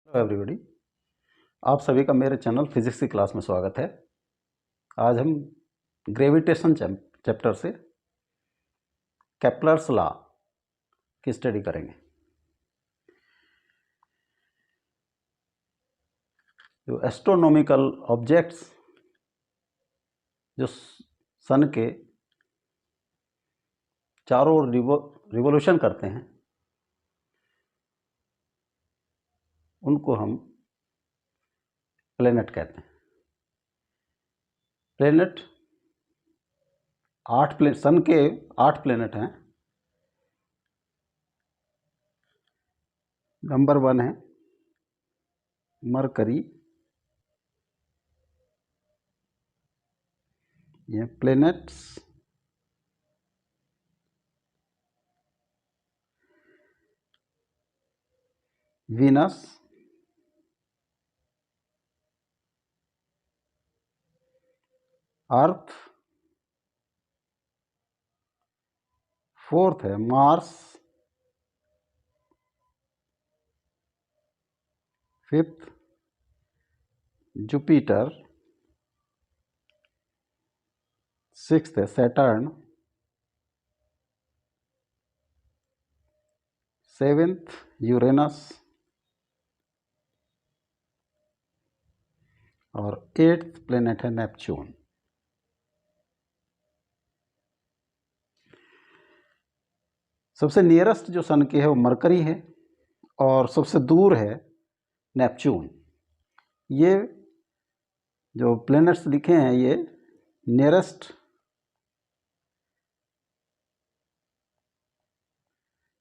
Hello everybody. आप सभी का मेरे चैनल फिजिक्स की क्लास में स्वागत है। आज हम ग्रेविटेशन चैप्टर से केप्लर्स लॉ की स्टडी करेंगे। जो एस्ट्रोनॉमिकल ऑब्जेक्ट्स जो सन के चारों ओर रिवोल्यूशन करते हैं उनको हम प्लेनेट कहते हैं। प्लेनेट सन के 8 प्लेनेट हैं। नंबर 1 है मरकरी। ये प्लेनेट्स वीनस, अर्थ। 4th है मार्स। 5th Jupiter. 6th है सैटर्न। 7th यूरेनस और 8th प्लेनेट है नेपच्यून। सबसे नियरेस्ट जो सन के है वो मरकरी है और सबसे दूर है नेपच्यून। ये जो प्लेनेट्स लिखे हैं ये नियरेस्ट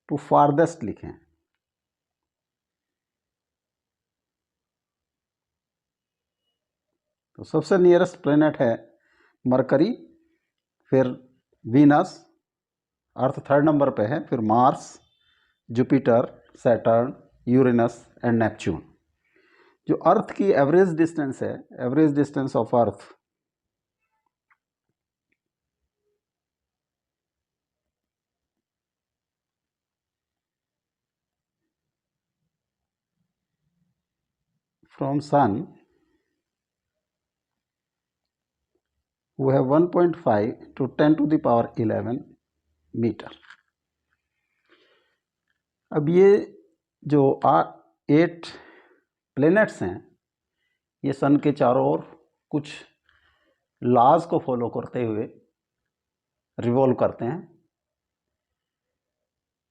टू फारदेस्ट लिखे हैं। तो सबसे नियरेस्ट प्लेनेट है मरकरी, फिर वीनस, अर्थ 3rd नंबर पे है, फिर Mars, Jupiter, Saturn, Uranus and Neptune. जो अर्थ की एवरेज डिस्टेंस है, average distance of Earth from sun वो है 1.5 to 10 to the power 11 metre. अब ये जो 8 प्लैनेट्स हैं ये सन के चारों ओर कुछ लॉज को फॉलो करते हुए रिवॉल्व करते हैं।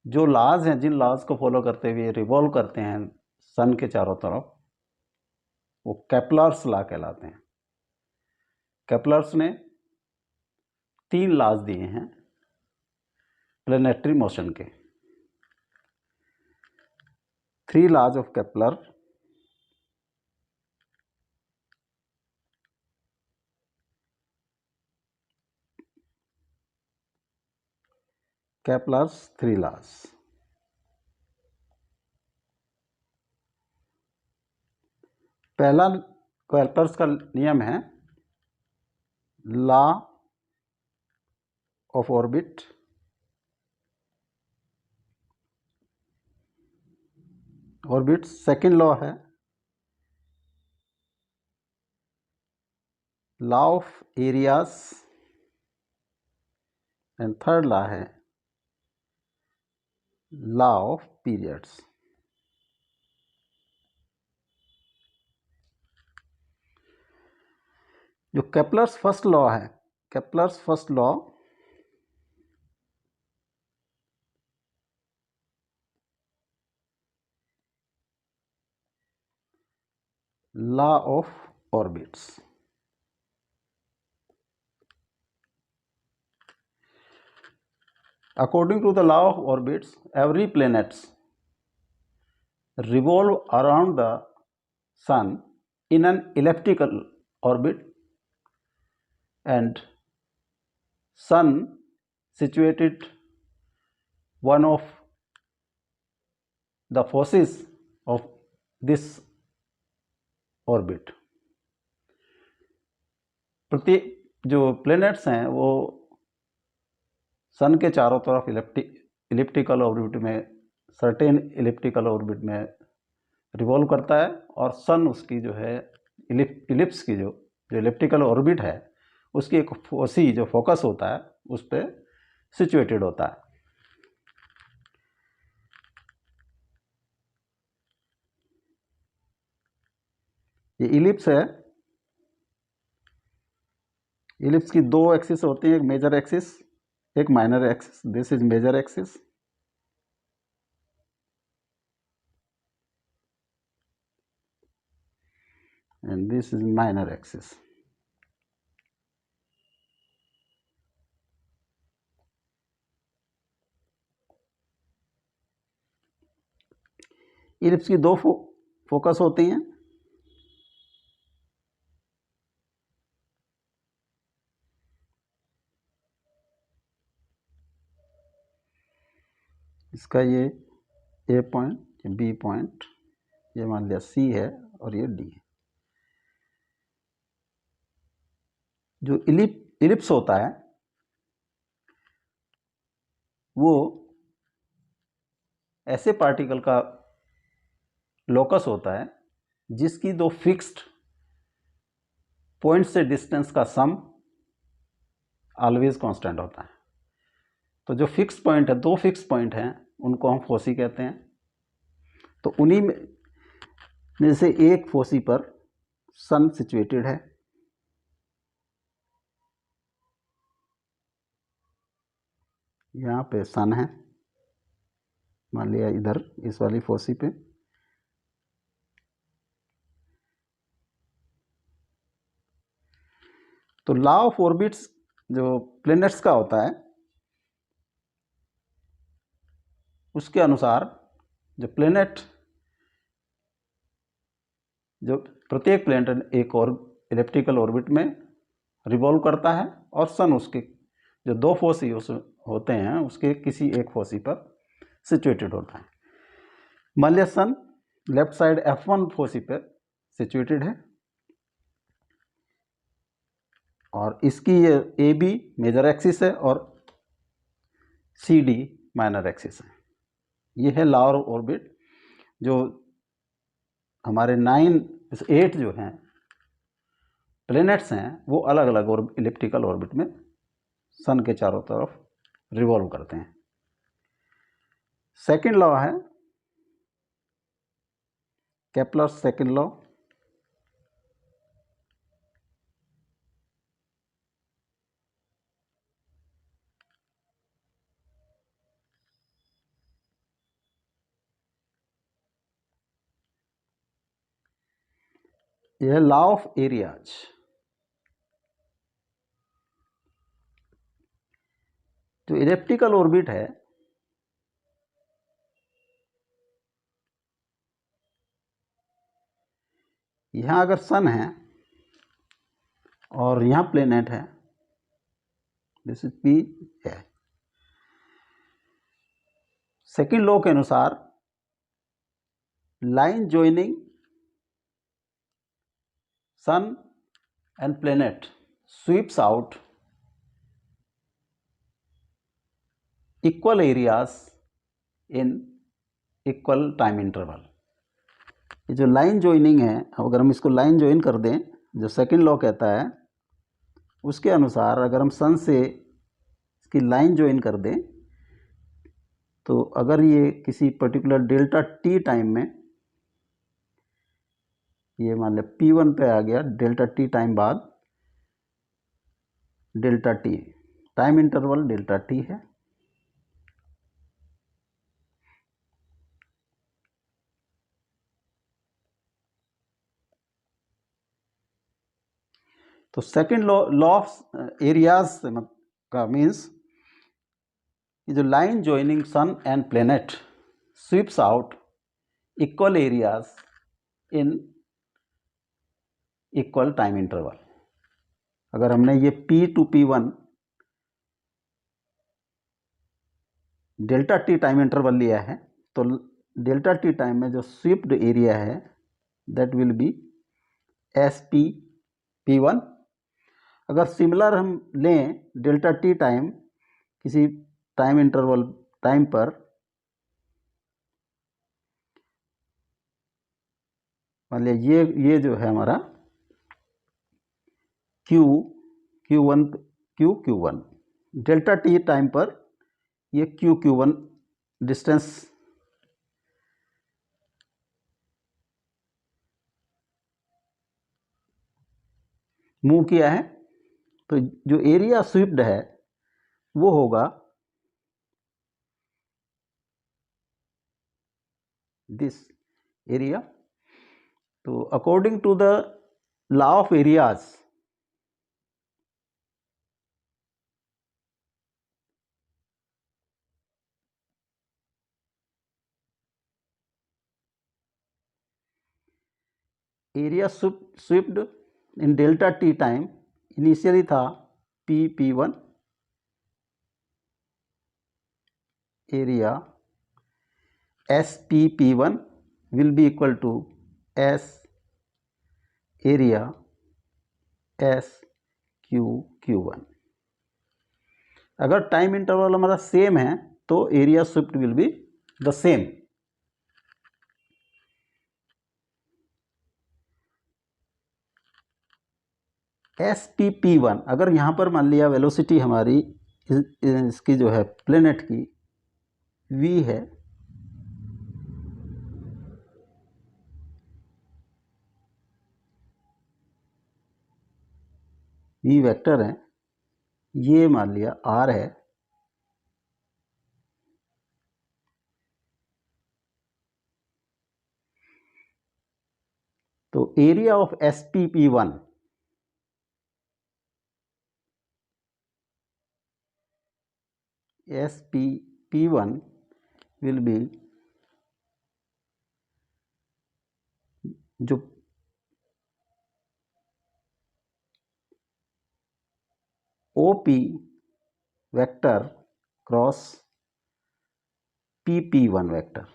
जो लॉज हैं, जिन लॉज को फॉलो करते हुए रिवॉल्व करते हैं सन के चारों तरफ, वो केप्लर्स लॉ कहलाते हैं। केप्लर्स ने 3 लॉज दिए हैं प्लैनेटरी मोशन के। 3 laws of Kepler. Kepler's 3 laws. पहला केप्लर्स का नियम है law of orbit. Orbit. Second law है law of areas and third law है लॉ ऑफ पीरियड्स। जो केप्लर्स फर्स्ट लॉ है, Kepler's first law law of orbits. According to the law of orbits, every planets revolve around the sun in an elliptical orbit, and sun situated one of the faces of this orbit. जो planets हैं वो सन के चारों तरफ elliptical orbit में, certain elliptical orbit में revolve करता है और सन उसकी जो है इलिप्स की जो इलिप्टिकल ऑर्बिट है उसकी एक फोसी जो फोकस होता है उस पर सिचुएटेड होता है। ये इलिप्स है, इलिप्स की दो एक्सिस होती हैं, एक मेजर एक्सिस एक minor axis. This is major axis and this is minor axis. Ellipse की दो फोकस होती हैं, इसका ये ए पॉइंट, ये बी पॉइंट, ये मान लिया सी है और ये डी है। जो इलिप्स होता है वो ऐसे पार्टिकल का लोकस होता है जिसकी दो फिक्स्ड पॉइंट से डिस्टेंस का सम ऑलवेज कांस्टेंट होता है। तो जो फिक्स पॉइंट है, दो फिक्स पॉइंट हैं, उनको हम फोसी कहते हैं। तो उन्हीं में से एक फोसी पर सन सिचुएटेड है। यहाँ पे सन है, मान लिया इधर इस वाली फोसी पे। तो लॉ ऑफ ऑर्बिट्स जो प्लैनेट्स का होता है उसके अनुसार जो प्लैनेट, जो प्रत्येक प्लैनेट एक और इलिप्टिकल ऑर्बिट में रिवॉल्व करता है और सन उसके जो दो फोसी होते हैं उसके किसी एक फोसी पर सिचुएटेड होता है। मान लिया सन लेफ्ट साइड F1 फोसी पर सिचुएटेड है और इसकी ये AB मेजर एक्सिस है और CD माइनर एक्सिस है। ये है लॉ ऑफ ऑर्बिट। जो हमारे 8 जो हैं प्लैनेट्स हैं वो अलग अलग और इलिप्टिकल ऑर्बिट में सन के चारों तरफ रिवॉल्व करते हैं। सेकंड लॉ है केपलर्स सेकंड लॉ। यह है लॉ ऑफ एरियाज। जो इलिप्टिकल ऑर्बिट है यहाँ अगर सन है और यहाँ प्लेनेट है, दिस इज पी है। सेकंड लॉ के अनुसार line joining sun and planet sweeps out equal areas in equal time interval. ये जो लाइन ज्वाइनिंग है, अगर हम इसको लाइन ज्वाइन कर दें, जो सेकंड लॉ कहता है उसके अनुसार अगर हम सन से इसकी लाइन ज्वाइन कर दें तो अगर ये किसी पर्टिकुलर डेल्टा टी टाइम में, ये मान लिया P1 पे आ गया, डेल्टा टी टाइम बाद delta T, time interval delta T है। तो सेकंड लॉ ऑफ एरियाज का मीन्स जो line joining sun and planet sweeps out equal areas in equal time interval. अगर हमने ये P to P1 delta T time interval लिया है तो डेल्टा टी टाइम में जो स्वीप्ड एरिया है that will be SP P1। अगर सिमिलर हम लें डेल्टा टी टाइम किसी टाइम इंटरवल टाइम पर मान लिया ये जो है हमारा Q1 Q1 delta T time पर ये Q1 डिस्टेंस मूव किया है, तो जो एरिया स्वीप्ड है वो होगा दिस एरिया। तो according to the law of areas, area swept in delta T time initially था P1, area SP1 will be equal to S area SQ1। अगर टाइम इंटरवल हमारा सेम है तो area Swift will be the same. SP1 अगर यहाँ पर मान लिया वेलोसिटी हमारी इसकी जो है प्लेनेट की v है, v वेक्टर है, ये मान लिया r है, तो area of SP1 will be जो OP vector cross PP1 vector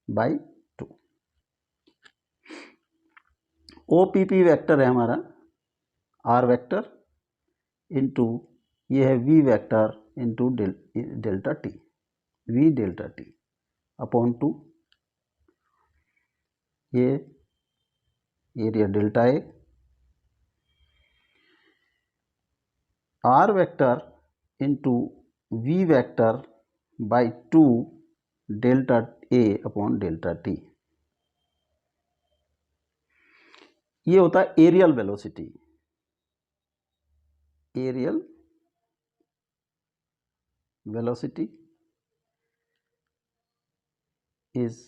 by 2। OPP vector है हमारा R वेक्टर इंटू ये है V vector into delta T, V delta T upon 2, ये area delta A, R vector into V vector by 2 delta A upon delta T. ये होता है aerial velocity. Areal velocity is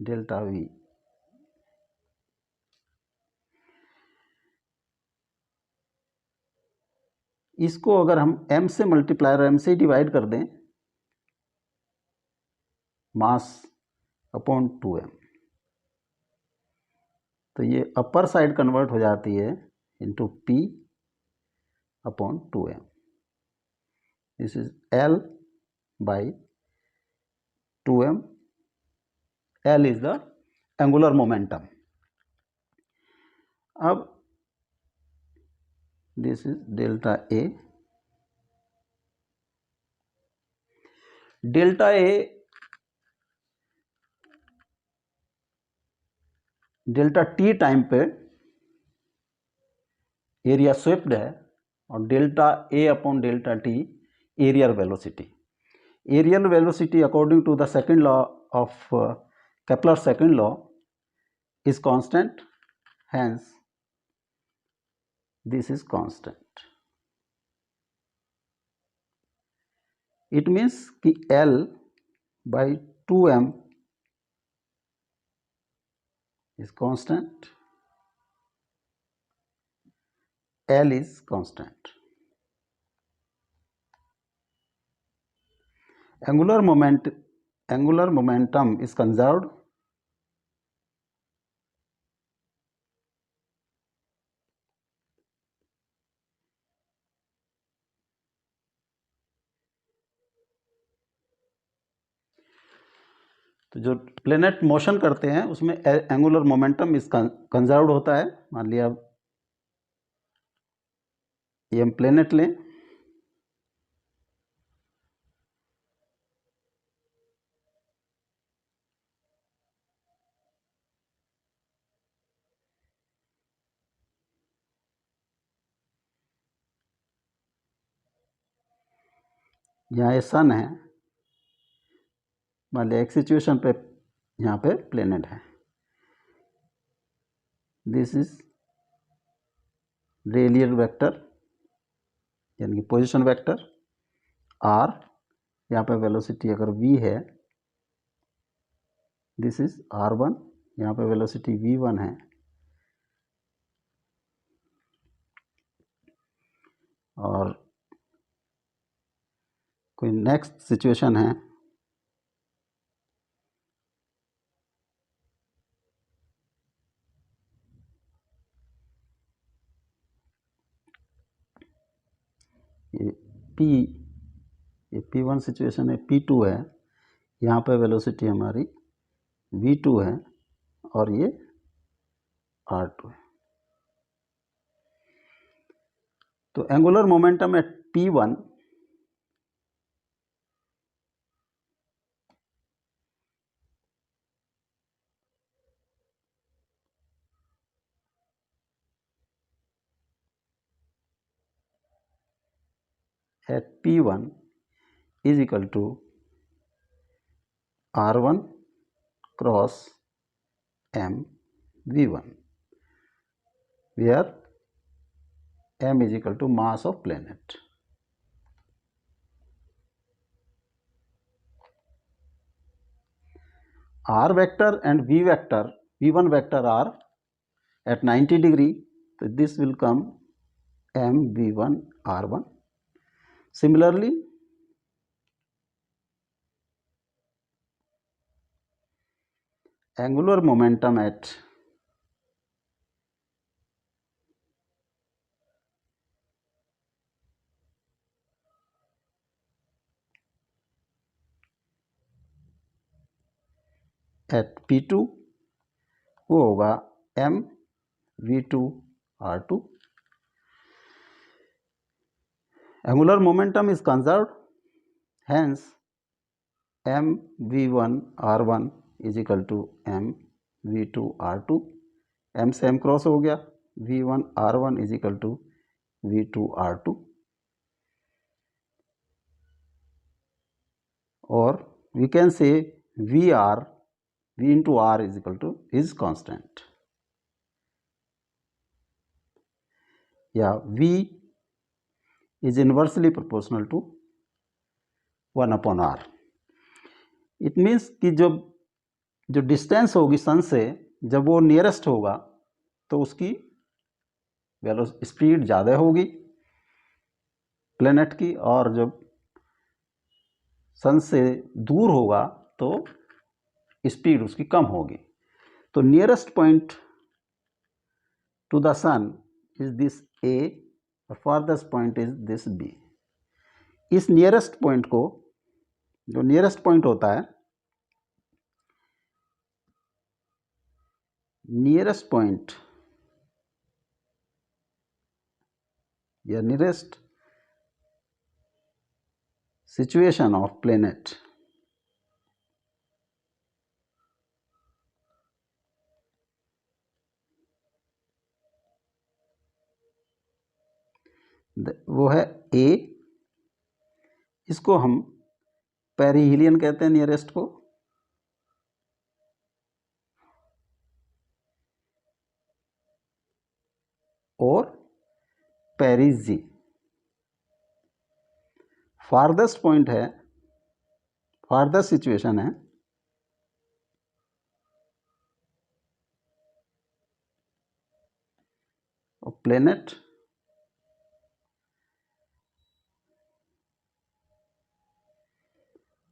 delta V। इसको अगर हम m से multiply और m से डिवाइड कर दें, मास अपॉन 2m, तो ये अपर साइड कन्वर्ट हो जाती है into P upon 2m। This is L by 2m। L is the angular momentum. अब this is delta A। Delta A delta T time पे एरिया स्वेप्ड है और delta A upon delta t areal velocity. Areal velocity according to the second law of Kepler second law is constant, hence this is constant। it means कि L by 2m is constant, L is constant। angular momentum is conserved तो जो planet motion करते हैं उसमें angular momentum इस conserved होता है। मान लिया ये हम प्लेनेट लें, यहाँ ये सन है, मान लिया एक सिचुएशन पे यहाँ पे प्लेनेट है, दिस इज रेडियल वेक्टर यानी कि पोजीशन वेक्टर आर, यहाँ पे वेलोसिटी अगर v है, दिस इज r1, यहाँ पे वेलोसिटी v1 है, और कोई नेक्स्ट सिचुएशन है ये p, ये p1 सिचुएशन है, p2 है, यहाँ पे वेलोसिटी हमारी v2 है और ये r2 है। तो angular momentum at p1 at p1 is equal to r1 cross m v1, where m is equal to mass of planet. r vector and v1 vector are at 90 degree, so this will come m v1 r1. Similarly, angular momentum at p2 वो होगा m v2 r2. Angular momentum is conserved, hence m v1 r1 is equal to m v2 r2. m से m cross हो गया, v1 r1 is equal to v2 r2, और we can say v into r is equal to is constant, या v is inversely proportional to 1 upon r. It means कि जो distance होगी सन से, जब वो नियरेस्ट होगा तो उसकी स्पीड ज़्यादा होगी प्लेनेट की, और जब सन से दूर होगा तो स्पीड उसकी कम होगी. तो nearest point to the sun is this A और farthest point is this B. इस नियरेस्ट पॉइंट को, जो नियरेस्ट पॉइंट होता है, नियरेस्ट पॉइंट या नियरेस्ट सिचुएशन ऑफ प्लेनेट वो है ए. इसको हम पेरिहीलियन कहते हैं नियरेस्ट को, और पेरिजी. फारदेस्ट पॉइंट है, फारदेस्ट सिचुएशन है प्लेनेट,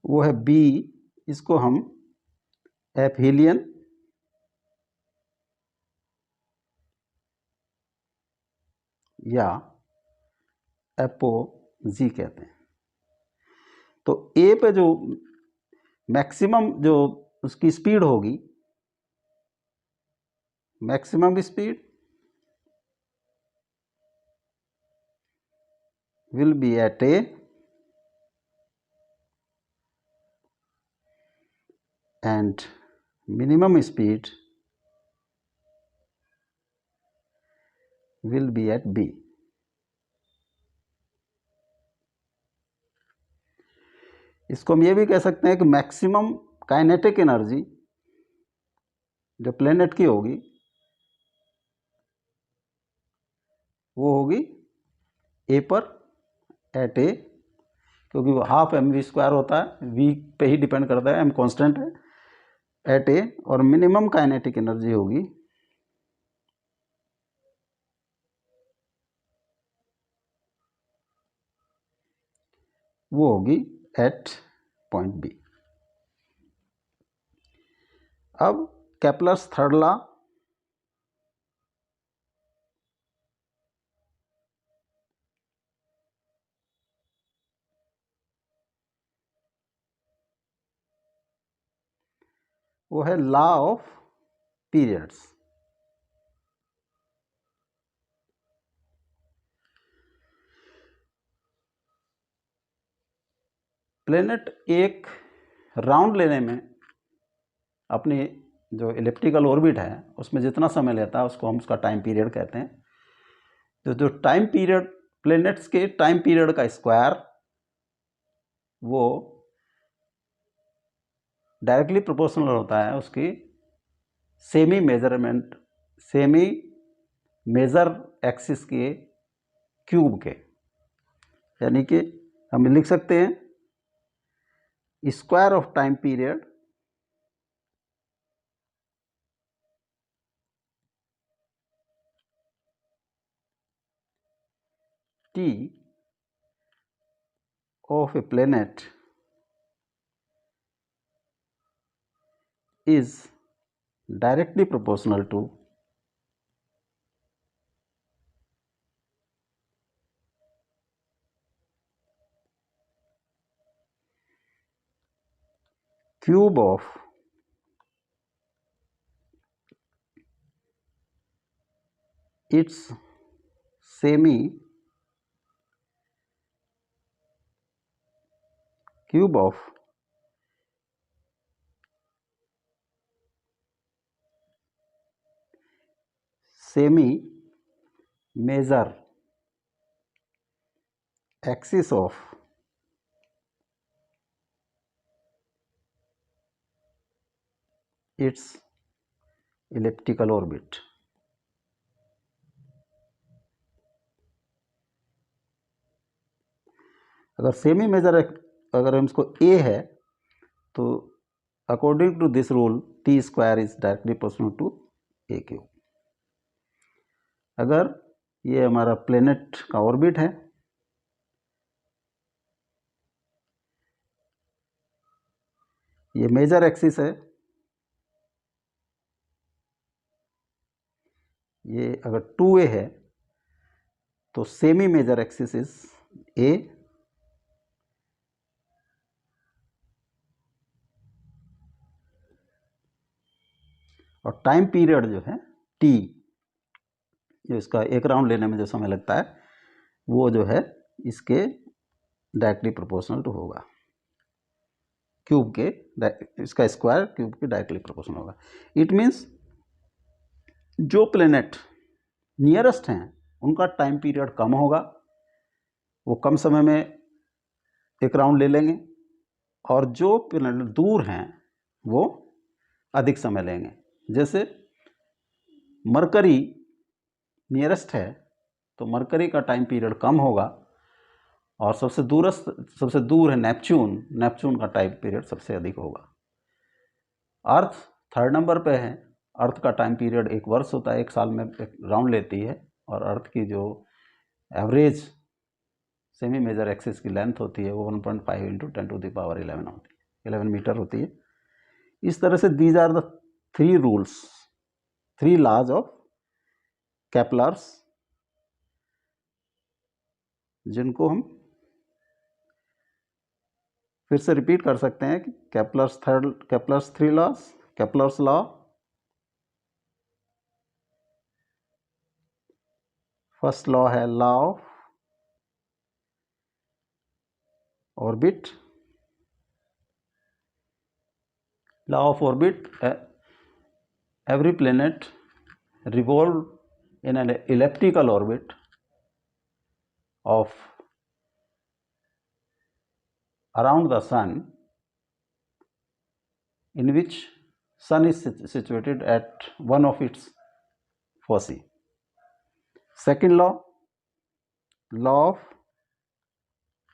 वो है बी. इसको हम एपहीलियन या एपोजी कहते हैं. तो ए पे जो मैक्सिमम जो उसकी स्पीड होगी, maximum speed will be at a and minimum speed will be at b. इसको हम ये भी कह सकते हैं कि मैक्सिमम काइनेटिक एनर्जी जो प्लेनेट की होगी वो होगी ए पर एट ए, क्योंकि वो हाफ एम वी स्क्वायर होता है, वी पे ही डिपेंड करता है, एम कांस्टेंट है, एट ए। और मिनिमम काइनेटिक एनर्जी होगी वो होगी एट पॉइंट बी। अब केपलर्स थर्ड लॉ, वो है लॉ ऑफ पीरियड्स। प्लेनेट एक राउंड लेने में अपनी जो इलिप्टिकल ऑर्बिट है उसमें जितना समय लेता है उसको हम उसका टाइम पीरियड कहते हैं। तो जो टाइम पीरियड प्लेनेट्स के टाइम पीरियड का स्क्वायर वो डायरेक्टली प्रोपोर्शनल होता है उसकी सेमी मेजर एक्सिस के क्यूब के। यानी कि हम लिख सकते हैं square of time period t of a planet is directly proportional to cube of its semi cube of semi major axis of its elliptical orbit। अगर सेमी मेजर अगर हम इसको ए है तो according to this rule T square is directly proportional to a cube. अगर ये हमारा planet का ऑर्बिट है ये मेजर एक्सिस है, ये अगर 2a है तो semi major axis is a और टाइम पीरियड जो है टी जो इसका एक राउंड लेने में जो समय लगता है वो जो है इसके डायरेक्टली प्रोपोर्शनल टू होगा क्यूब के, इसका स्क्वायर क्यूब के डायरेक्टली प्रोपोर्शनल होगा। इट मीन्स जो प्लेनेट नियरेस्ट हैं उनका टाइम पीरियड कम होगा, वो कम समय में एक राउंड ले लेंगे, और जो प्लेनेट दूर हैं वो अधिक समय लेंगे। जैसे मरकरी नियरेस्ट है तो मरकरी का टाइम पीरियड कम होगा, और सबसे दूर है नेपच्यून का टाइम पीरियड सबसे अधिक होगा। अर्थ थर्ड नंबर पे है, अर्थ का टाइम पीरियड एक वर्ष होता है, एक साल में एक राउंड लेती है, और अर्थ की जो एवरेज सेमी मेजर एक्सिस की लेंथ होती है वो 1.5 इंटू 10⁻11 होती है, 11 मीटर होती है। इस तरह से these are the three laws of Kepler's, जिनको हम फिर से रिपीट कर सकते हैं कि Kepler's three laws. Kepler's law, first law है law of orbit. Law of orbit, every planet revolve in an elliptical orbit of around the sun, in which sun is situated at one of its foci. Second law, law of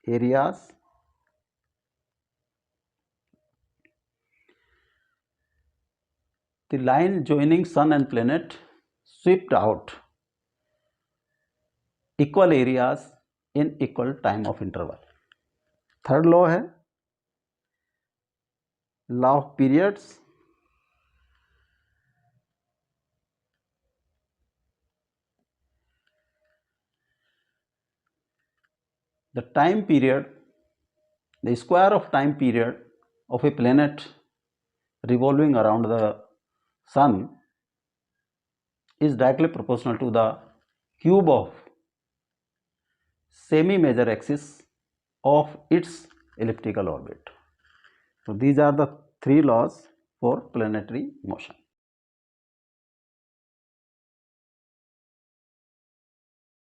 areas. The line joining sun and planet swept out equal areas in equal time of interval. Third law है law of periods. The time period, the square of time period of a planet revolving around the sun is directly proportional to the cube of semi-major axis of its elliptical orbit. So these are the three laws for planetary motion.